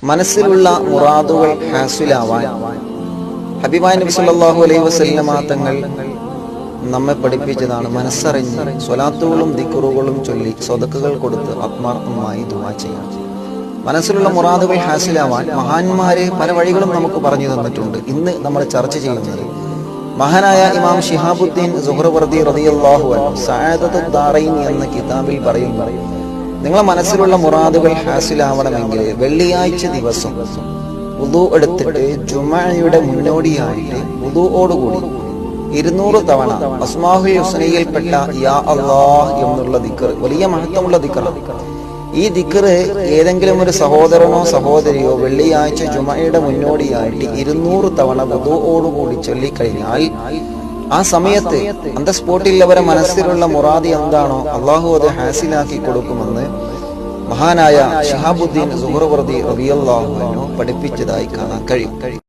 മനസ്സിലുള്ള മുറാദുകൾ ഹാസിലാവാൻ ഹബീബായ നബി സല്ലല്ലാഹു അലൈഹി വസല്ലമ തങ്ങൾ നമ്മെ പഠിപ്പിച്ചതാണ് മനസ്സറിഞ്ഞ് സ്വലാത്തുകളും ദിക്റുകളും ചൊല്ലി സ്വതക്കുകൾ കൊടുത്ത് ആത്മാർത്ഥമായി ദുആ ചെയ്യാം. മനസ്സിലുള്ള മുറാദുകൾ ഹാസിലാവാൻ മഹാന്മാര് പല വഴികളും നമുക്ക് പറഞ്ഞു തന്നിട്ടുണ്ട്. ഇന്ന് നമ്മൾ ചർച്ച ചെയ്യുന്നത് മഹാനായ ഇമാം ശിഹാബുദ്ദീൻ സുഹ്റവർദി റളിയല്ലാഹു അൻഹു സഅദത്തുദ് ദാറൈൻ എന്ന കിതാബിൽ പറയുന്നു, നിങ്ങളെ മനസ്സിലുള്ള മുറാദുകൾ ഹാസിലാവണമെങ്കിൽ വെള്ളിയാഴ്ച ദിവസം വുദു എടുത്തിട്ട് ജുമഅയുടെ മുന്നോടിയായിട്ട് വുദുഓടുകൂടി 200 തവണ അസ്മാഉൽ ഹുസ്നയിൽപ്പെട്ട യാ അല്ലാഹ് എന്നുള്ള ദിക്ർ, വലിയ മഹത്വമുള്ള ദിക്റാണ്. ഈ ദിക്ർ ഏതെങ്കിലും ഒരു സഹോദരനോ സഹോദരിയോ വെള്ളിയാഴ്ച ജുമഅയുടെ മുന്നോടിയായിട്ട് 200 തവണ വുദുഓടുകൂടി ചൊല്ലിക്കഴിഞ്ഞാൽ ആ സമയത്ത് അന്ത സ്പോട്ടിൽ അവരെ മനസ്സിലുള്ള മുറാദി എന്താണോ അള്ളാഹു അത് ഹാസിലാക്കി കൊടുക്കുമെന്ന് മഹാനായ ശിഹാബുദ്ദീൻ സുഹ്റവർദി റളിയല്ലാഹു അൻഹു പഠിപ്പിച്ചതായി കാണാൻ കഴിയും.